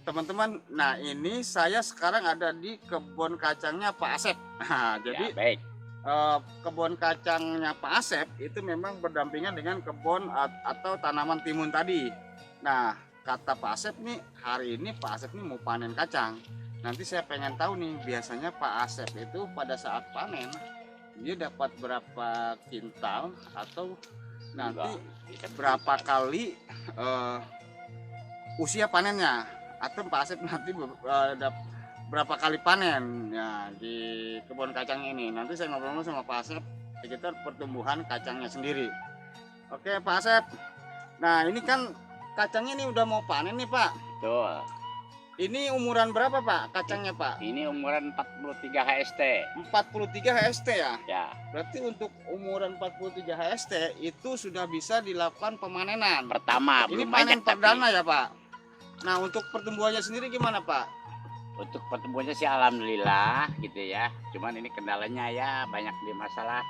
teman-teman, nah ini saya sekarang ada di kebun kacangnya Pak Asep. Nah, Ya, jadi baik. kebun kacangnya Pak Asep itu memang berdampingan dengan kebun atau tanaman timun tadi. Nah, kata Pak Asep nih, hari ini Pak Asep nih mau panen kacang. Nanti saya pengen tahu nih, biasanya Pak Asep itu pada saat panen dia dapat berapa kintal atau nanti berapa kali usia panennya, atau Pak Asep nanti berapa kali panen ya di kebun kacang ini. Nanti saya ngobrol sama Pak Asep sekitar pertumbuhan kacangnya sendiri. Oke Pak Asep, nah ini kan kacangnya ini udah mau panen nih Pak. Betul. Ini umuran berapa Pak kacangnya Pak? Ini umuran 43 HST. 43 HST ya? Ya, Berarti untuk umuran 43 HST itu sudah bisa dilakukan pemanenan. pertama Ini belum panen banyak tapi perdana ya Pak? Nah untuk pertumbuhannya sendiri gimana Pak? untuk pertumbuhannya sih alhamdulillah gitu ya. Cuman ini kendalanya ya banyak di masalah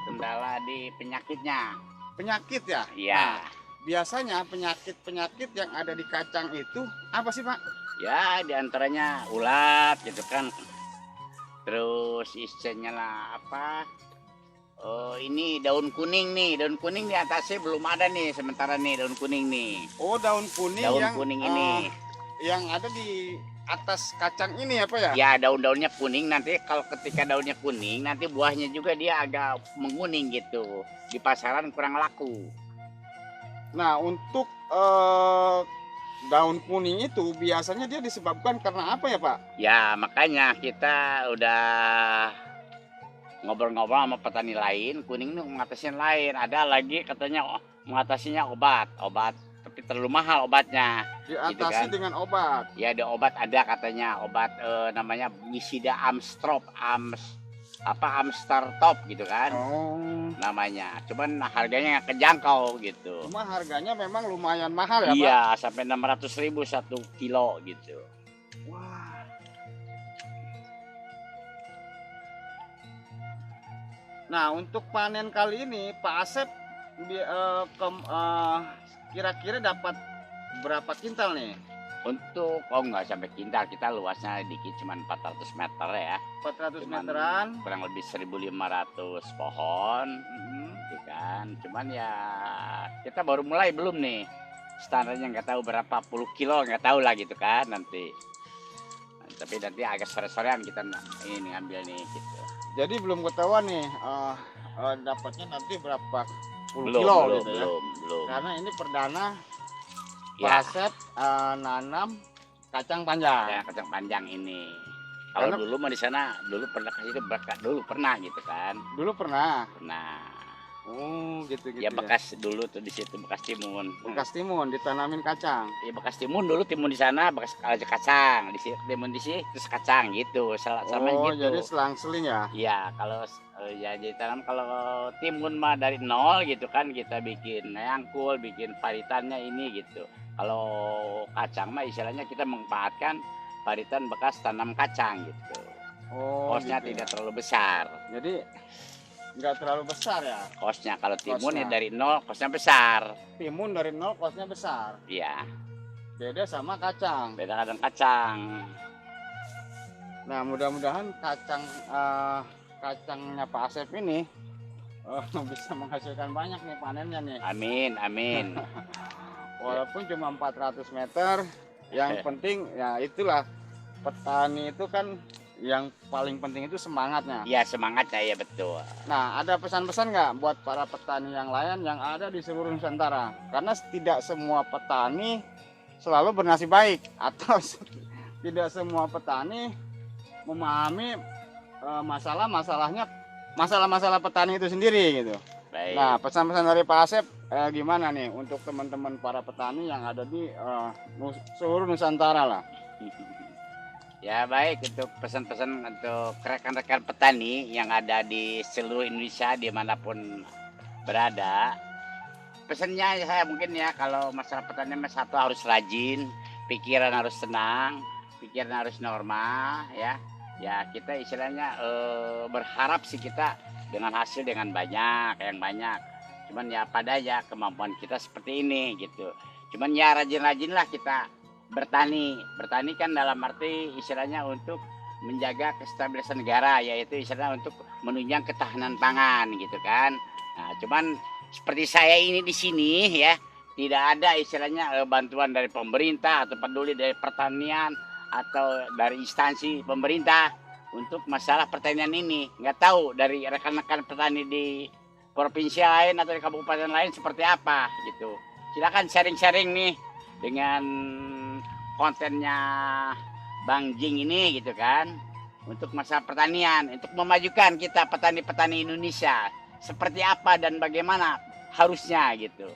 kendala di penyakitnya. Penyakit ya? Iya. Nah, biasanya penyakit-penyakit yang ada di kacang itu apa sih Pak? Ya, diantaranya ulat gitu kan. Terus istilahnya lah apa? Oh, ini daun kuning nih. Daun kuning di atasnya belum ada nih sementara nih daun kuning nih. Oh daun kuning Daun yang kuning ini. yang ada di atas kacang ini apa ya? Ya, daun-daunnya kuning, nanti kalau ketika daunnya kuning, nanti buahnya juga dia agak menguning gitu. Di pasaran kurang laku. Nah untuk daun kuning itu biasanya dia disebabkan karena apa ya Pak? Ya, makanya kita udah ngobrol-ngobrol sama petani lain, kuning ini mengatasinya lain. Ada lagi katanya mengatasinya obat, tapi terlalu mahal obatnya. Diatasi Gitu kan. dengan obat. Ya, ada obat, ada katanya obat namanya Misida Amstrop, Amstar Top gitu kan Oh. namanya. Cuman harganya nggak kejangkau gitu. Cuma harganya memang lumayan mahal ya Pak? Iya, sampai 600.000 1 kilo gitu. Wah. Nah untuk panen kali ini Pak Asep kira-kira dapat berapa kintal nih? Untuk nggak sampai kintal, kita luasnya dikit cuman 400 meter ya. 400 Cuman meteran. kurang lebih 1.500 pohon, Mhm. gitu kan. Cuman ya kita baru mulai belum nih. Standarnya nggak tahu berapa puluh kilo, nggak tahu lah gitu kan nanti. Nah, tapi nanti agak sore-sorean kita ini ngambil nih gitu. Jadi belum ketahuan nih dapatnya nanti berapa puluh Belum, kilo belum, gitu ya? belum. Karena ini perdana Pak Ya, Asep nanam kacang panjang. ya kacang panjang ini. Kalau Karena- dulu mah di sana dulu pernah kasih itu dulu pernah gitu kan. Dulu pernah. Nah, Oh gitu-gitu ya bekas dulu tuh di situ bekas timun. Bekas timun ditanamin kacang. Ya bekas timun dulu timun di sana bekas aja kacang di sini timun di sini terus kacang gitu selama Oh gitu. jadi selang-seling ya? Ya kalau ya jadi tanam kalau timun mah dari nol gitu kan kita bikin nyangkul bikin paritannya ini gitu. Kalau kacang mah istilahnya kita memanfaatkan paritan bekas tanam kacang gitu. Oh Kosnya gitu tidak ya. terlalu besar. Jadi nggak terlalu besar ya? Kosnya kalau timun ya Kosnya. dari nol kosnya besar. Timun dari nol kosnya besar. Iya, Beda sama kacang. beda kadang kacang. Nah mudah-mudahan kacangnya Pak Asep ini bisa menghasilkan banyak nih panennya nih. Amin, amin. Walaupun cuma 400 meter, yang penting ya itulah petani itu kan yang paling penting itu semangatnya. Iya semangatnya ya betul. Nah ada pesan-pesan nggak buat para petani yang lain yang ada di seluruh Nusantara? Karena tidak semua petani selalu bernasib baik atau tidak semua petani memahami masalah-masalah petani itu sendiri gitu. Baik. Nah, pesan-pesan dari Pak Asep gimana nih untuk teman-teman para petani yang ada di seluruh Nusantara lah? Ya baik untuk pesan-pesan untuk rekan-rekan petani yang ada di seluruh Indonesia dimanapun berada. Pesannya saya mungkin ya kalau masalah pertanian satu harus rajin, pikiran harus tenang, pikiran harus normal ya. Ya kita istilahnya berharap sih kita dengan hasil dengan banyak, yang banyak. Cuman ya pada aja kemampuan kita seperti ini gitu. Cuman ya rajin-rajinlah kita bertani. Bertani kan dalam arti istilahnya untuk menjaga kestabilisan negara, yaitu istilahnya untuk menunjang ketahanan pangan gitu kan. Nah, cuman seperti saya ini di sini ya, tidak ada istilahnya bantuan dari pemerintah atau peduli dari pertanian atau dari instansi pemerintah untuk masalah pertanian ini. Nggak tahu dari rekan-rekan petani di provinsi lain atau di kabupaten lain seperti apa gitu. Silakan sharing-sharing nih dengan kontennya Bang Jing ini gitu kan, untuk masalah pertanian, untuk memajukan kita petani-petani Indonesia seperti apa dan bagaimana harusnya gitu.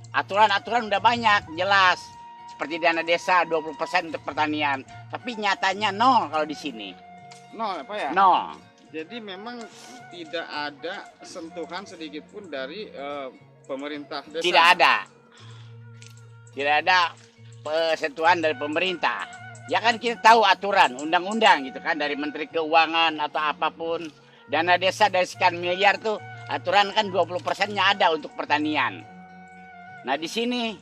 Aturan-aturan udah banyak, jelas. Seperti dana desa 20% untuk pertanian, tapi nyatanya nol kalau di sini. Nol apa ya? Nol. Jadi memang tidak ada sentuhan sedikit pun dari pemerintah desa. Tidak ada. Tidak ada sentuhan dari pemerintah. Ya kan kita tahu aturan, undang-undang gitu kan, dari Menteri Keuangan atau apapun. Dana desa dari sekian miliar tuh, aturan kan 20%-nya ada untuk pertanian. Nah di sini,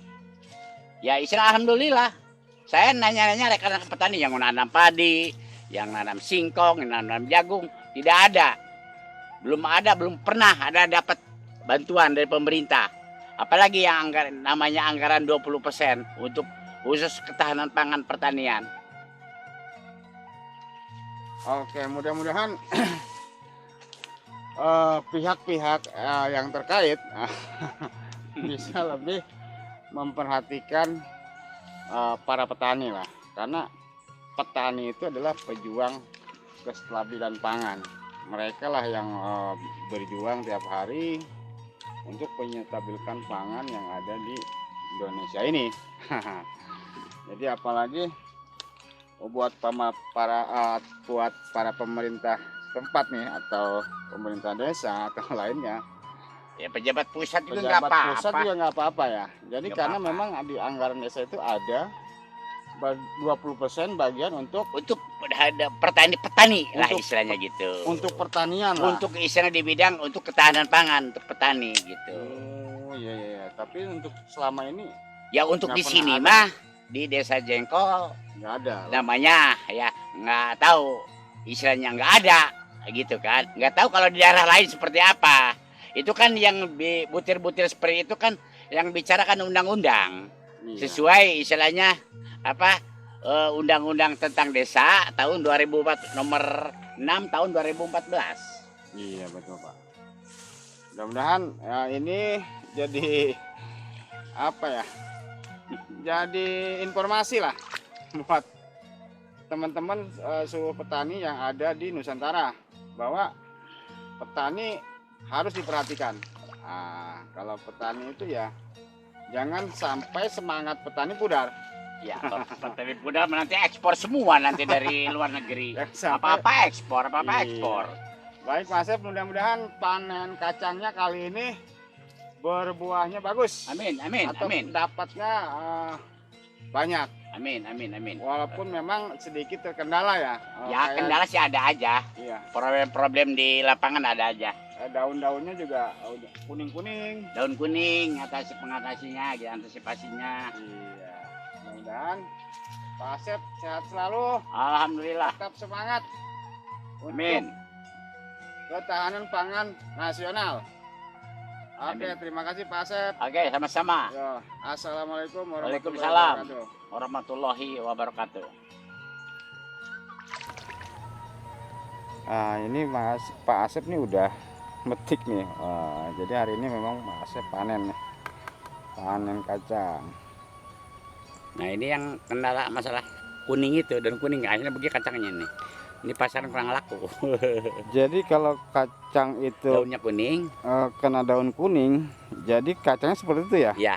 ya istilah alhamdulillah, saya nanya-nanya rekan-rekan petani yang menanam padi, yang nanam singkong, yang nanam jagung, tidak ada. Belum pernah ada dapat bantuan dari pemerintah. Apalagi yang namanya anggaran 20% untuk khusus ketahanan pangan pertanian. Oke, mudah-mudahan pihak-pihak yang terkait bisa lebih memperhatikan para petani lah, karena petani itu adalah pejuang kestabilan pangan. Mereka lah yang berjuang tiap hari untuk menstabilkan pangan yang ada di Indonesia ini. Jadi apalagi buat para pemerintah tempat nih, atau pemerintah desa atau lainnya. Ya pejabat pusat itu Pejabat nggak apa-apa. pusat juga nggak apa-apa ya. Jadi Nggak karena apa-apa. memang di anggaran desa itu ada 20% bagian untuk ada petani lah Untuk- istilahnya gitu. untuk pertanian lah. Untuk istilah di bidang untuk ketahanan pangan untuk petani gitu. Oh iya iya. Tapi untuk selama ini Ya untuk Nggak di pernah sini ada. mah di Desa Jengkol nggak ada. namanya ya nggak tahu, istilahnya nggak ada gitu kan. Nggak tahu kalau di daerah lain seperti apa. Itu kan yang butir-butir seperti itu kan yang bicarakan undang-undang. Iya. Sesuai istilahnya apa, undang-undang tentang desa tahun 2004 nomor 6 tahun 2014. Iya betul Pak. Mudah-mudahan ya, ini jadi apa ya? Jadi informasi lah buat teman-teman seluruh petani yang ada di Nusantara, bahwa petani harus diperhatikan. Nah, kalau petani itu ya jangan sampai semangat petani pudar. Ya, petani muda nanti ekspor semua nanti dari luar negeri. Jangan sampai- Apa-apa ekspor, apa-apa Iya. ekspor. Baik Mas Sep, mudah-mudahan panen kacangnya kali ini berbuahnya bagus. Amin, amin, Atau amin. dapatnya banyak. Amin, amin, amin. Walaupun memang sedikit terkendala ya. Ya kayak- kendala sih ada aja. Iya. Problem-problem di lapangan ada aja. Daun-daunnya juga udah kuning-kuning. Daun kuning, pengatasinya, antisipasinya. Iya. Mudah-mudahan Pak Asep sehat selalu, Alhamdulillah. tetap semangat untuk Amin. ketahanan pangan nasional. Oke, Amin. terima kasih Pak Asep. Oke, sama-sama. Yo, assalamualaikum warahmatullahi Waalaikumsalam. wabarakatuh. Warahmatullahi wabarakatuh. Ini Pak Asep nih udah metik nih. Jadi hari ini memang Pak Asep panen nih. Panen kacang. Nah ini yang kendala masalah kuning itu, daun kuning akhirnya begini kacangnya nih. Ini pasaran kurang laku. Jadi kalau kacang itu Daunnya kuning, kena daun kuning, jadi kacangnya seperti itu ya? ya,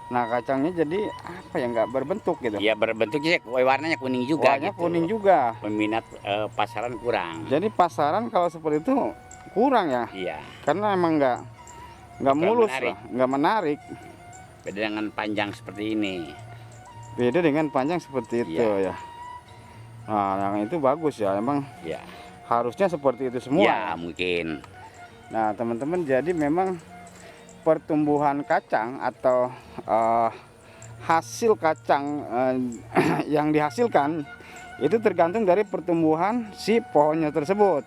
Nah kacangnya jadi apa ya, nggak berbentuk gitu? ya berbentuknya warnanya kuning juga Warnanya gitu. kuning juga. Peminat pasaran kurang. Jadi pasaran kalau seperti itu kurang ya? Iya, Karena emang nggak Bukan mulus menarik. lah, nggak menarik. beda dengan panjang seperti ini. Beda dengan panjang seperti itu Iya. ya. Nah yang itu bagus ya, emang Ya, harusnya seperti itu semua. ya mungkin. Nah teman-teman, jadi memang pertumbuhan kacang atau hasil kacang yang dihasilkan itu tergantung dari pertumbuhan si pohonnya tersebut.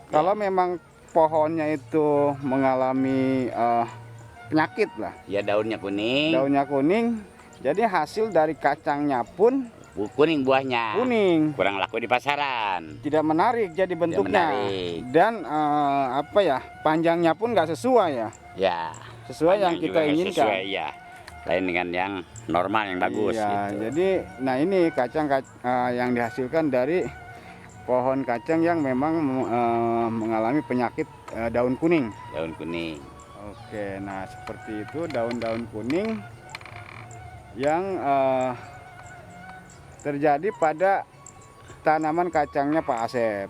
Kalau memang pohonnya itu mengalami penyakit lah, Ya daunnya kuning. daunnya kuning, jadi hasil dari kacangnya pun Kuning buahnya. kuning, Kurang laku di pasaran. tidak menarik jadi bentuknya, menarik. dan apa ya, panjangnya pun nggak sesuai ya, Ya. sesuai yang panjang kita juga nggak inginkan. Sesuai, ya. Lain dengan yang normal yang bagus Iya, gitu. jadi nah ini kacang yang dihasilkan dari pohon kacang yang memang mengalami penyakit daun kuning. Daun kuning. Oke, nah seperti itu daun-daun kuning yang terjadi pada tanaman kacangnya Pak Asep.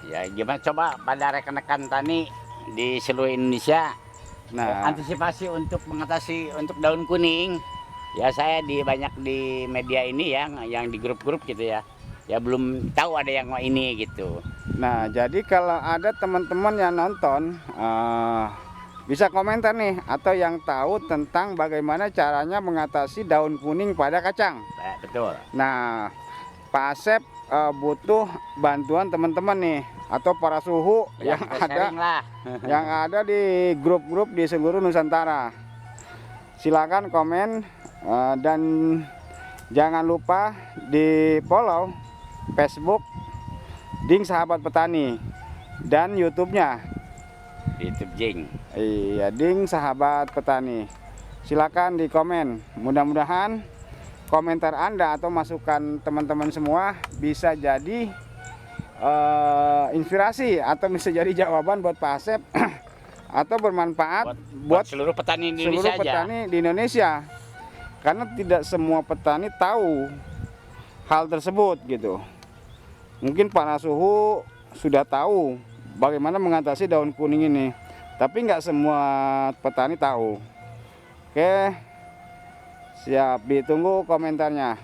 Ya gimana coba pada rekan-rekan tani di seluruh Indonesia Nah, antisipasi untuk mengatasi untuk daun kuning. Ya saya banyak di media ini yang di grup-grup gitu ya. Ya belum tahu ada yang ini gitu. nah jadi kalau ada teman-teman yang nonton bisa komentar nih, atau yang tahu tentang bagaimana caranya mengatasi daun kuning pada kacang. Betul. Nah, Pak Asep butuh bantuan teman-teman nih, atau para suhu Ya, yang kita ada sharing lah. yang ada di grup-grup di seluruh Nusantara. Silakan komen dan jangan lupa di follow Facebook Ding Sahabat Petani dan YouTube-nya. YouTube Jing. Iya, Ding Sahabat Petani. Silakan di komen. Mudah-mudahan komentar Anda atau masukan teman-teman semua bisa jadi inspirasi atau bisa jadi jawaban buat Pak Asep atau bermanfaat Buat seluruh petani di seluruh Indonesia aja. petani di Indonesia. Karena tidak semua petani tahu hal tersebut gitu. Mungkin Pak Nasuhu sudah tahu bagaimana mengatasi daun kuning ini, tapi nggak semua petani tahu. Oke, siap, ditunggu komentarnya.